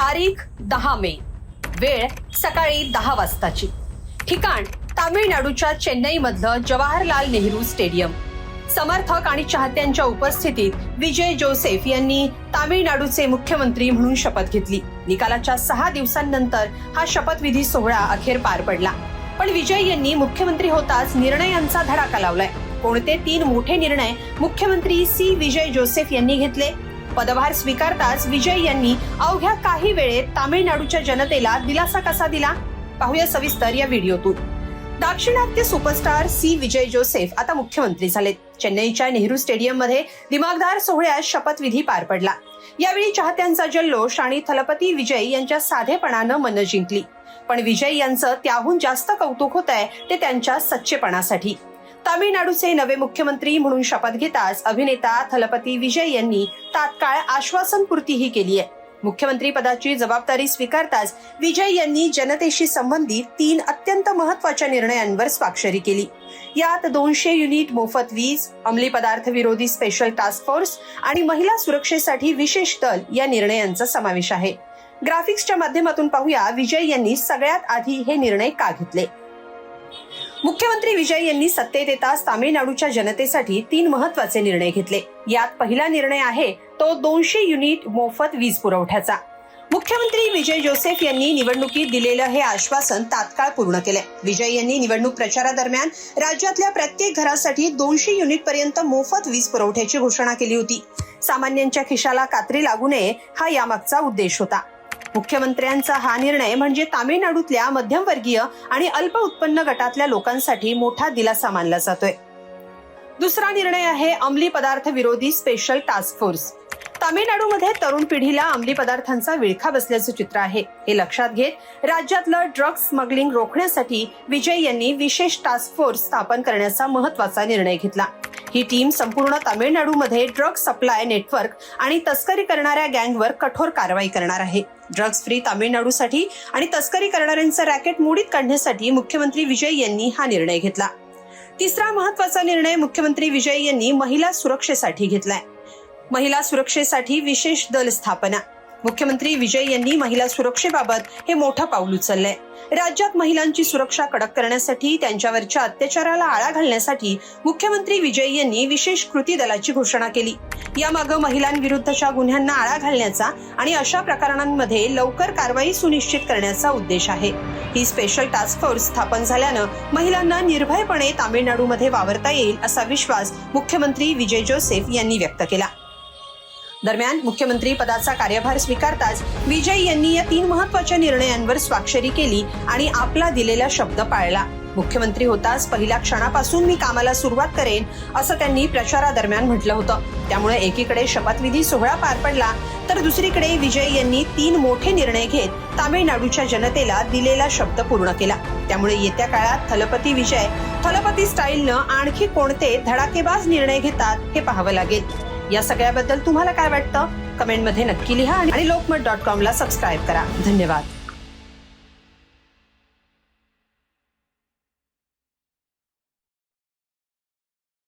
तारीख 10 मे, वेळ सकाळी 10 वाजताची. ठिकाण तामिळनाडूच्या चेन्नईमधलं जवाहरलाल नेहरू स्टेडियम. समर्थक आणि चाहत्यांच्या उपस्थितीत विजय जोसेफ यांनी तामिळनाडूचे मुख्यमंत्री म्हणून शपथ घेतली. निकालाच्या 6 दिवसांनंतर हा शपथविधी सोहळा अखेर पार पडला. पण विजय यांनी मुख्यमंत्री होताच निर्णयांचा धडाका लावलाय. कोणते 3 मोठे निर्णय मुख्यमंत्री विजय जोसेफ यांनी घेतले? पदभार स्वीकारताच विजय यांनी अवघ्या काही वेळेत तामिळनाडूच्या जनतेला दिलासा कसा दिला? पाहूया सविस्तर या व्हिडिओतून. दाक्षिणात्य सुपरस्टार विजय जोसेफ आता मुख्यमंत्री झालेत. चेन्नईच्या नेहरू स्टेडियम मध्ये दिमागदार सोहळ्यात शपथविधी पार पडला. यावेळी चाहत्यांचा जल्लोष आणि थलपती विजय यांच्या साधेपणानं मनं जिंकली. पण विजय यांचं त्याहून जास्त कौतुक होत आहे ते त्यांच्या सच्चेपणासाठी. तामिळनाडूचे नवे मुख्यमंत्री म्हणून शपथ घेताच अभिनेता थलपती विजय यांनी तात्काळ आश्वासनपूर्तीही केली आहे. मुख्यमंत्री पदाची जबाबदारी स्वीकारताच विजय यांनी जनतेशी संबंधित 3 अत्यंत महत्वाच्या निर्णयांवर स्वाक्षरी केली. यात 200 युनिट मोफत वीज, अंमली पदार्थ विरोधी स्पेशल टास्क फोर्स आणि महिला सुरक्षेसाठी विशेष दल या निर्णयांचा समावेश आहे. ग्राफिक्सच्या माध्यमातून पाहूया विजय यांनी सगळ्यात आधी हे निर्णय का घेतले. मुख्यमंत्री विजय यांनी सत्तेत येताच तामिळनाडूच्या जनतेसाठी 3 महत्वाचे निर्णय घेतले. यात पहिला निर्णय आहे तो 200 युनिट मोफत वीज पुरवठ्याचा. मुख्यमंत्री विजय जोसेफ यांनी निवडणुकीत दिलेलं हे आश्वासन तात्काळ पूर्ण केलंय. विजय यांनी निवडणूक प्रचारादरम्यान राज्यातल्या प्रत्येक घरासाठी 200 युनिट पर्यंत मोफत वीज पुरवठ्याची घोषणा केली होती. सामान्यांच्या खिशाला कात्री लागू नये हा यामागचा उद्देश होता. मुख्यमंत्र्यांचा हा निर्णय म्हणजे तामिळनाडूतल्या मध्यमवर्गीय आणि अल्प उत्पन्न गटातल्या लोकांसाठी मोठा दिलासा मानला जातोय. दुसरा निर्णय आहे अंमली पदार्थ विरोधी स्पेशल टास्क फोर्स. तामिळनाडूमध्ये तरुण पिढीला अंमली पदार्थांचा विळखा बसल्याचं चित्र आहे. हे लक्षात घेत राज्यातलं ड्रग्ज स्मगलिंग रोखण्यासाठी विजय यांनी विशेष टास्क फोर्स स्थापन करण्याचा महत्वाचा निर्णय घेतला. ही टीम संपूर्ण तामिळनाडूमध्ये ड्रग सप्लाय नेटवर्क आणि तस्करी करणाऱ्या गँगवर कठोर कारवाई करणार आहे. ड्रग्ज फ्री तामिळनाडूसाठी आणि तस्करी करणाऱ्यांचं रॅकेट मोडीत काढण्यासाठी मुख्यमंत्री विजय यांनी हा निर्णय घेतला. तिसरा महत्वाचा निर्णय मुख्यमंत्री विजय यांनी महिला सुरक्षेसाठी घेतलाय. महिला सुरक्षेसाठी विशेष दल स्थापना. मुख्यमंत्री विजय यांनी महिला सुरक्षेबाबत हे मोठं पाऊल उचललंय. राज्यात महिलांची सुरक्षा कडक करण्यासाठी, त्यांच्यावरच्या अत्याचाराला आळा घालण्यासाठी मुख्यमंत्री विजय यांनी विशेष कृती दलाची घोषणा केली. यामागे महिलांविरुद्धच्या गुन्ह्यांना आळा घालण्याचा आणि अशा प्रकरणांमध्ये लवकर कारवाई सुनिश्चित करण्याचा उद्देश आहे. ही स्पेशल टास्क फोर्स स्थापन झाल्यानं महिलांना निर्भयपणे तामिळनाडूमध्ये वावरता येईल असा विश्वास मुख्यमंत्री विजय जोसेफ यांनी व्यक्त केला. दरम्यान मुख्यमंत्री पदाचा कार्यभार स्वीकारताच विजय यांनी या 3 महत्वाच्या निर्णयांवर स्वाक्षरी केली आणि आपला दिलेला शब्द पाळला. मुख्यमंत्री होताच पहिल्या क्षणापासून मी कामाला सुरुवात करेन असं त्यांनी प्रचारादरम्यान म्हटलं होतं. त्यामुळे एकीकडे शपथविधी सोहळा पार पडला तर दुसरीकडे विजय यांनी 3 मोठे निर्णय घेत तामिळनाडूच्या जनतेला दिलेला शब्द पूर्ण केला. त्यामुळे येत्या काळात थलपती स्टाईलनं आणखी कोणते धडाकेबाज निर्णय घेतात हे पाहावं लागेल. या सगळ्याबद्दल तुम्हाला काय वाटतं? कमेंटमध्ये नक्की लिहा आणि lokmat.com ला सबस्क्राईब करा. धन्यवाद.